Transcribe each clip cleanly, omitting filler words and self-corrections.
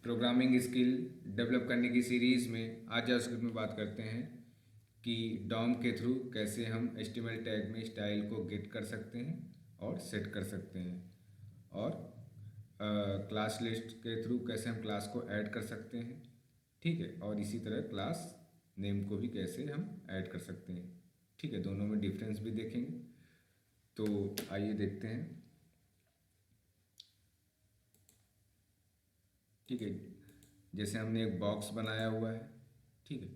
Programming skill develop करने की series में आज जावास्क्रिप्ट में बात करते हैं कि डॉम के थ्रू कैसे हम HTML टैग में स्टाइल को गेट कर सकते हैं और सेट कर सकते हैं, और क्लास लिस्ट के थ्रू कैसे हम क्लास को ऐड कर सकते हैं। ठीक है, और इसी तरह क्लास नेम को भी कैसे हम ऐड कर सकते हैं। ठीक है, दोनों में डिफरेंस भी देखेंगे। तो आइए देखते हैं। ठीक है, जैसे हमने एक बॉक्स बनाया हुआ है। ठीक है,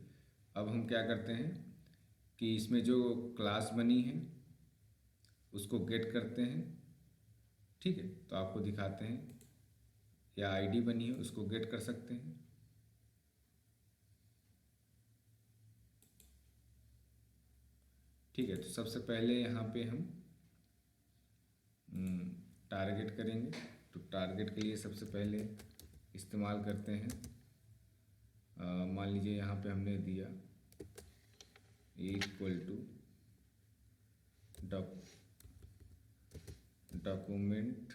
अब हम क्या करते हैं कि इसमें जो क्लास बनी है उसको गेट करते हैं। ठीक है, तो आपको दिखाते हैं, या आईडी बनी है उसको गेट कर सकते हैं। ठीक है, तो सबसे पहले यहाँ पे हम टारगेट करेंगे। तो टारगेट के लिए सबसे पहले इस्तेमाल करते हैं, मान लीजिए यहाँ पे हमने दिया equal to document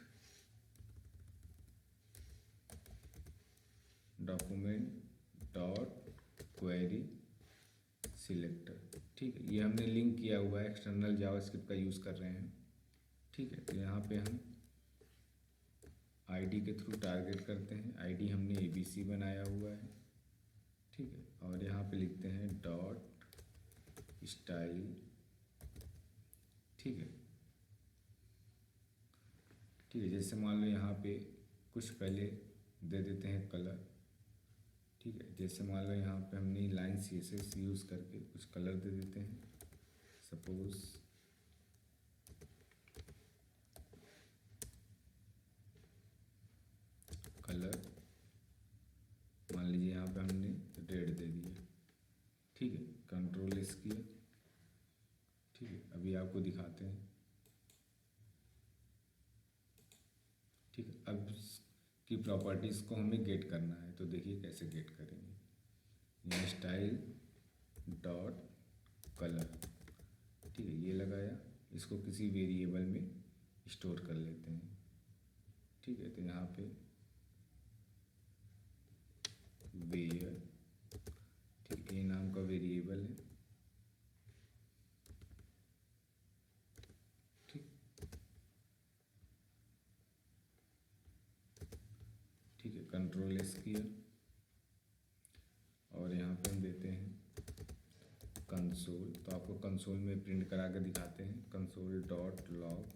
dot query selector. ठीक है, ये हमने लिंक किया हुआ है, एक्सटर्नल जावास्क्रिप्ट का यूज़ कर रहे हैं। ठीक है, तो यहाँ पे हम आईडी के थ्रू टारगेट करते हैं। आईडी हमने ABC बनाया हुआ है। ठीक है, और यहाँ पे लिखते हैं डॉट स्टाइल। ठीक है, ठीक है, जैसे मान लो यहाँ पे कुछ पहले दे देते हैं कलर। ठीक है, जैसे मान लो यहाँ पे हमने लाइन CSS यूज़ करके कुछ कलर दे देते हैं। सपोज कलर मान लीजिए यहाँ पे हमने रेड दे दिया। ठीक है, कंट्रोल S किया। ठीक है, अभी आपको दिखाते हैं। ठीक है, अब की प्रॉपर्टीज़ को हमें गेट करना है, तो देखिए कैसे गेट करेंगे। यहाँ स्टाइल डॉट कलर। ठीक है, ये लगाया, इसको किसी वेरिएबल में स्टोर कर लेते हैं। ठीक है, तो यहाँ पे वेयर, ठीक है, नाम का वेरिएबल है। ठीक, ठीक है, कंट्रोल S किया, और यहाँ पे हम देते हैं कंसोल। तो आपको कंसोल में प्रिंट करा के दिखाते हैं, कंसोल डॉट लॉग।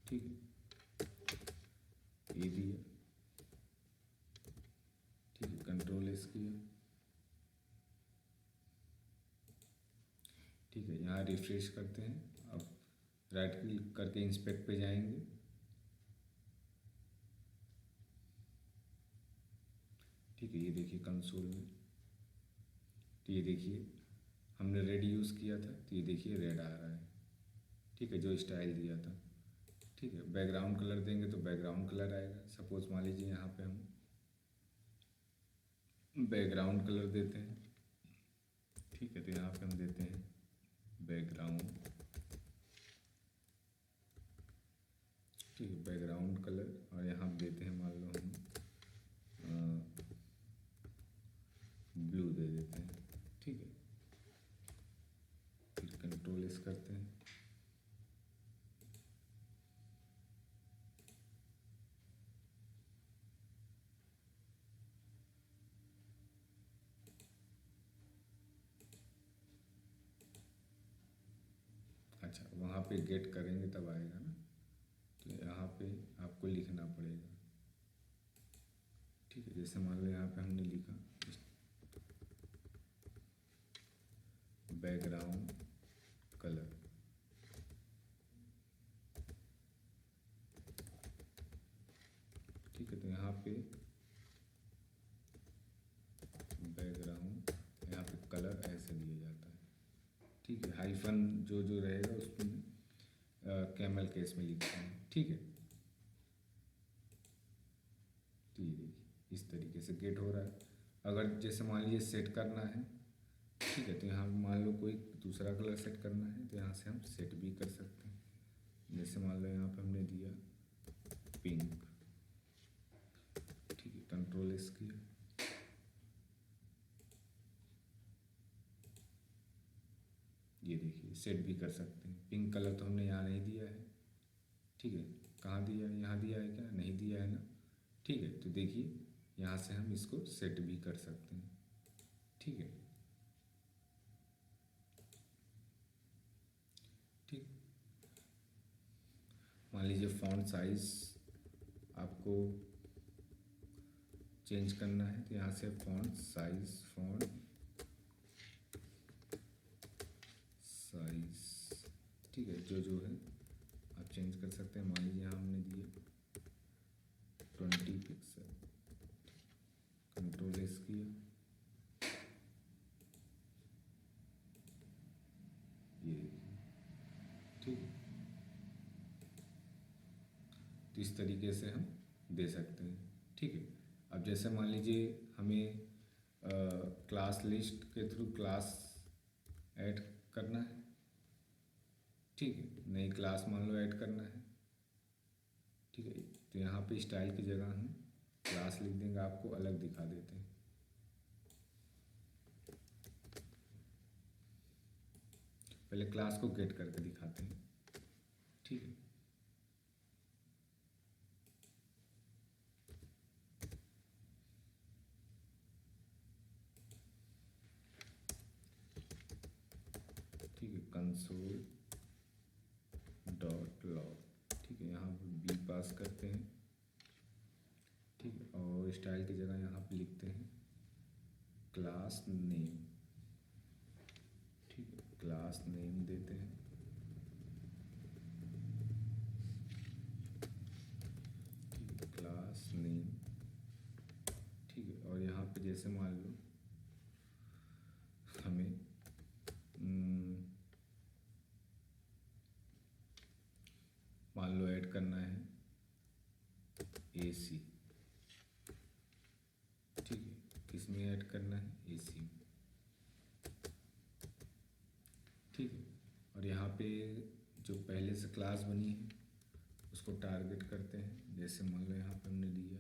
ठीक है, ये दिया। ठीक है, कंट्रोल S किया। ठीक है, यहाँ रिफ्रेश करते हैं। अब राइट क्लिक करके इंस्पेक्ट पे जाएंगे। ठीक है, ये देखिए कंसोल में, तो ये देखिए हमने रेड यूज़ किया था, तो ये देखिए रेड आ रहा है। ठीक है, जो स्टाइल दिया था। ठीक है, बैकग्राउंड कलर देंगे तो बैकग्राउंड कलर आएगा। सपोज मान लीजिए यहाँ पे हम बैकग्राउंड कलर देते हैं। ठीक है, तो यहाँ पे हम देते हैं बैकग्राउंड। ठीक है, बैकग्राउंड कलर, और यहाँ देते हैं, मान लो हम ब्लू दे देते हैं। ठीक है, फिर कंट्रोल S करते हैं। अच्छा, वहाँ पे गेट करेंगे तब आएगा ना, तो यहाँ पे आपको लिखना पड़ेगा। ठीक है, जैसे मान लो यहाँ पे हमने लिखा बैकग्राउंड कलर। ठीक है, तो यहाँ पे बैकग्राउंड, यहाँ पे कलर ऐसे दिया जाता है। ठीक है, हाइफन जो जो रहेगा उसमें कैमल केस में लिखते हैं। ठीक है, तो ये देखिए इस तरीके से गेट हो रहा है। अगर जैसे मान लीजिए सेट करना है, ठीक है, तो यहाँ मान लो कोई दूसरा कलर सेट करना है, तो यहाँ से हम सेट भी कर सकते हैं। जैसे मान लो यहाँ पे हमने दिया पिंक। ठीक है, कंट्रोल एस किया, ये देखिए सेट भी कर सकते हैं। पिंक कलर तो हमने यहाँ नहीं दिया है, ठीक है, कहाँ दिया है, यहाँ दिया है क्या, नहीं दिया है ना, ठीक है। तो देखिए यहाँ से हम इसको सेट भी कर सकते हैं, ठीक है, ठीक। मान लीजिए फॉन्ट साइज आपको चेंज करना है, तो यहाँ से फॉन्ट साइज ठीक है, जो है आप चेंज कर सकते हैं। मान लीजिए यहाँ हमने दिए 20 पिक्सल, कंट्रोल एस किया, ये देखिए, ठीक है। तो इस तरीके से हम दे सकते हैं, ठीक है। अब जैसे मान लीजिए हमें क्लास लिस्ट के थ्रू क्लास ऐड करना है, ठीक है, नई क्लास मान लो ऐड करना है, ठीक है। तो यहाँ पे स्टाइल की जगह हम क्लास लिख देंगे, आपको अलग दिखा देते हैं। पहले क्लास को गेट करके दिखाते हैं, ठीक है। ठीक है, कंसोल डॉट लॉग, ठीक है, यहाँ पर बी पास करते हैं, ठीक है। और स्टाइल की जगह यहाँ पे लिखते हैं क्लास नेम, ठीक है, क्लास नेम देते हैं, ठीक है, क्लास नेम, ठीक है। और यहाँ पे जैसे मान लो हमें मान लो ऐड करना है AC, ठीक है, किसमें ऐड करना है, AC में, ठीक है। और यहाँ पे जो पहले से क्लास बनी है उसको टारगेट करते हैं। जैसे मान लो यहाँ पे हमने दिया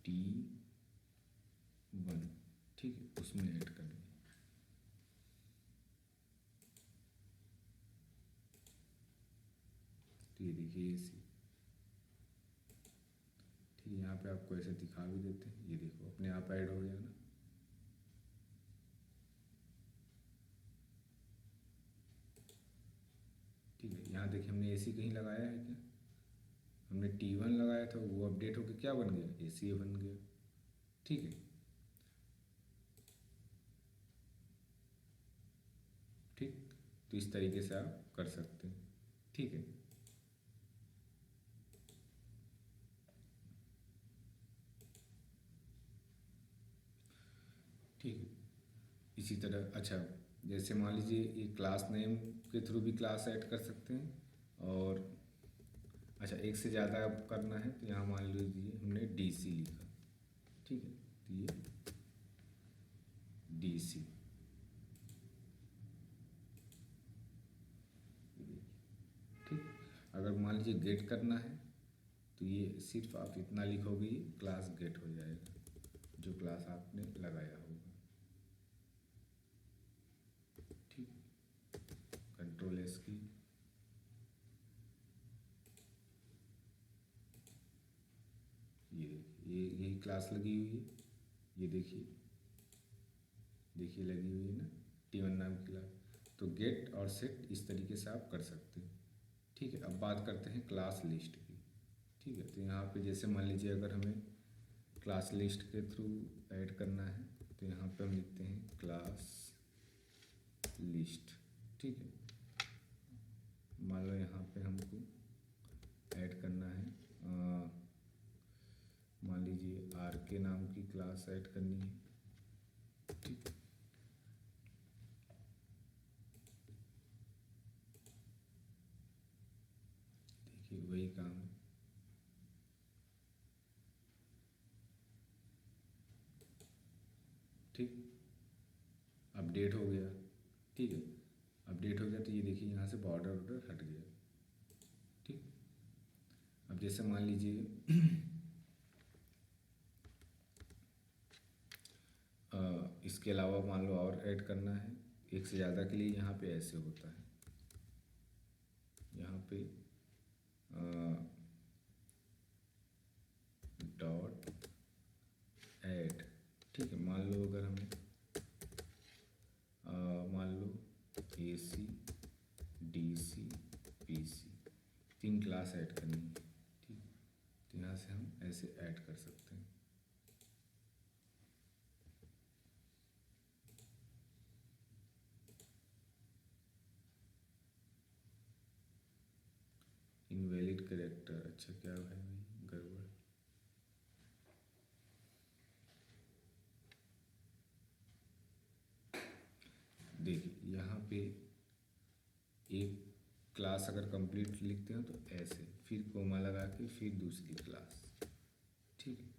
T1, ठीक है, उसमें ऐड करेंगे, तो ये देखिए AC, ठीक है। यहाँ पे आपको ऐसे दिखा भी देते हैं, ये देखो अपने आप ऐड हो गया ना, ठीक है। यहाँ देखिए हमने AC कहीं लगाया है क्या, हमने T1 लगाया था, वो अपडेट होकर क्या बन गया, AC बन गया, ठीक है, ठीक। तो इस तरीके से आप कर सकते हैं, ठीक है। ठीक है, इसी तरह अच्छा, जैसे मान लीजिए ये क्लास नेम के थ्रू भी क्लास ऐड कर सकते हैं। और अच्छा, एक से ज़्यादा करना है तो यहाँ मान लीजिए हमने DC लिखा, ठीक है, तो ये DC, ठीक। अगर मान लीजिए गेट करना है तो ये सिर्फ आप इतना लिखोगे, ये क्लास गेट हो जाएगा जो क्लास आपने लगाया होगा, ठीक। कंट्रोल एस की, ये यही क्लास लगी हुई है, ये देखिए लगी हुई है ना, T1 नाम की क्लास। तो गेट और सेट इस तरीके से आप कर सकते हैं, ठीक है। अब बात करते हैं क्लास लिस्ट की, ठीक है। तो यहाँ पे जैसे मान लीजिए अगर हमें क्लास लिस्ट के थ्रू ऐड करना है तो यहाँ पे हम लिखते हैं क्लास लिस्ट, ठीक है। मान लो यहाँ पे हमको ऐड करना है, मान लीजिए RK नाम की क्लास ऐड करनी है, ठीक। देखिए वही काम है, ठीक। अपडेट हो गया, ठीक है, अपडेट हो गया तो ये देखिए यहाँ से बॉर्डर वर्डर हट गया, ठीक। अब जैसे मान लीजिए इसके अलावा मान लो और ऐड करना है एक से ज़्यादा के लिए, यहाँ पे ऐसे होता है, यहाँ पे डॉट ऐड। ठीक है, मान लो अगर हमें मान लो AC DC PC 3 class add करनी है। ठीक, तो यहाँ से हम ऐसे ऐड कर सकते हैं। इनवैलिड कैरेक्टर, अच्छा क्या है भाई, गड़बड़। देखिए यहाँ पे एक क्लास अगर कंप्लीट लिखते हो तो ऐसे, फिर कोमा लगा के फिर दूसरी क्लास। ठीक है,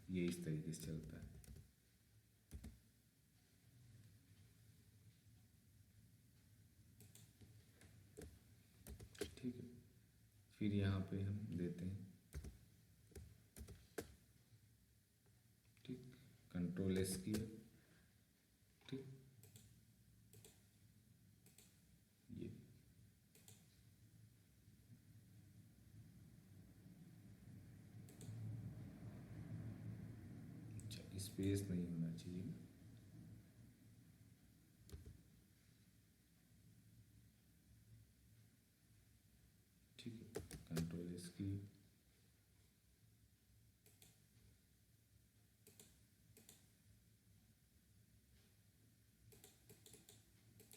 ये इस तरीके से चलता है। ठीक है, फिर यहाँ पे हम देते हैं, ठीक, Ctrl+S किया। ठीक, ये अच्छा स्पेस नहीं होना चाहिए। ठीक है, Ctrl+S की।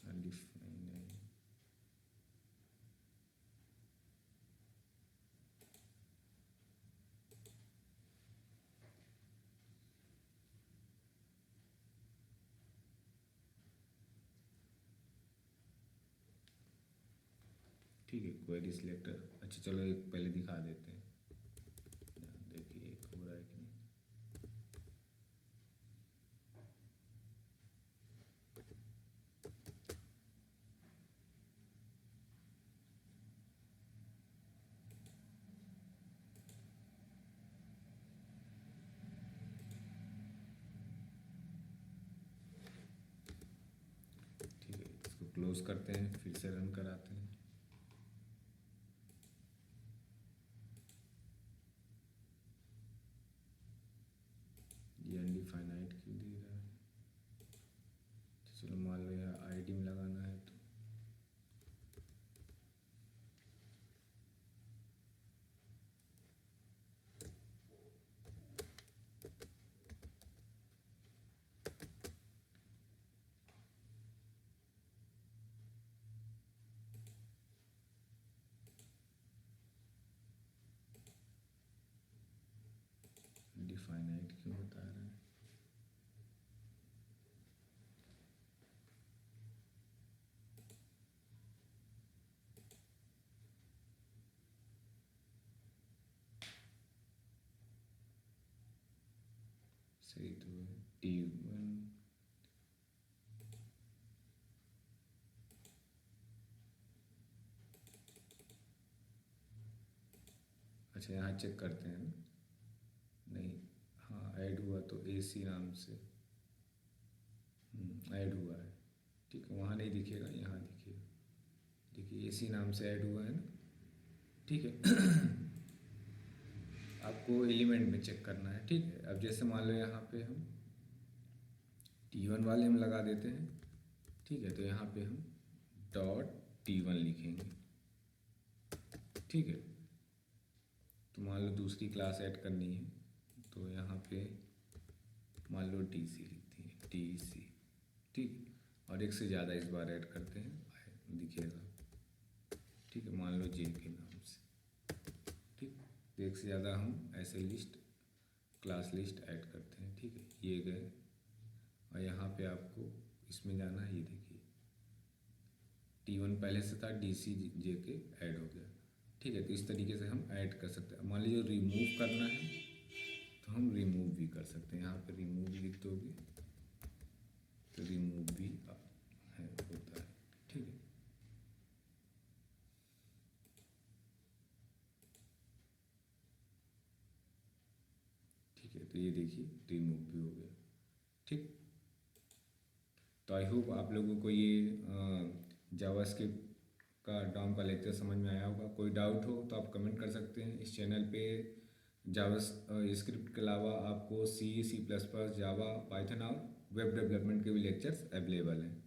नहीं, ठीक है, क्वेरी सिलेक्टर। अच्छा चलो एक पहले दिखा देते हैं, देखिए एक हो रहा है कि नहीं। ठीक है, इसको क्लोज करते हैं, फिर से रन कराते हैं। ये अनडिफाइनाइट क्यों दे रहा है? तो चलो मान लो यहाँ आईडी में लगाना है तो अनडिफाइनाइट क्यों बता रहा है? सही तो है, T1। अच्छा यहाँ चेक करते हैं ना, नहीं, हाँ ऐड हुआ तो AC नाम से ऐड हुआ है। ठीक है, वहाँ नहीं दिखेगा, यहाँ दिखेगा। देखिए AC नाम से ऐड हुआ है ना। ठीक है आपको एलिमेंट में चेक करना है। ठीक है, अब जैसे मान लो यहाँ पे हम T1 वाले हम लगा देते हैं। ठीक है, तो यहाँ पे हम .T1 लिखेंगे। ठीक है, तो मान लो दूसरी क्लास ऐड करनी है तो यहाँ पे मान लो DC लिखती है, DC। ठीक, और एक से ज़्यादा इस बार ऐड करते हैं, दिखेगा। ठीक है, मान लो J के नाम से। ठीक, तो एक से ज़्यादा हम ऐसे लिस्ट, क्लास लिस्ट ऐड करते हैं। ठीक है, ये गए, और यहाँ पे आपको इसमें जाना है। ये देखिए T1 पहले से था, DC J के ऐड हो गया। ठीक है, तो इस तरीके से हम ऐड कर सकते हैं। मान लीजिए रिमूव करना है तो हम रिमूव भी कर सकते हैं। यहाँ पे रिमूव लिख दोगे तो रिमूव भी है, होता है। ठीक है, ठीक है, तो ये देखिए रिमूव भी हो गया। ठीक, तो आई होप आप लोगों को ये जावास्क्रिप्ट का डॉम का लेक्चर समझ में आया होगा। कोई डाउट हो तो आप कमेंट कर सकते हैं। इस चैनल पे जावा स्क्रिप्ट के अलावा आपको सी प्लस प्लस, जावा, पाइथन और वेब डेवलपमेंट के भी लेक्चर्स अवेलेबल हैं।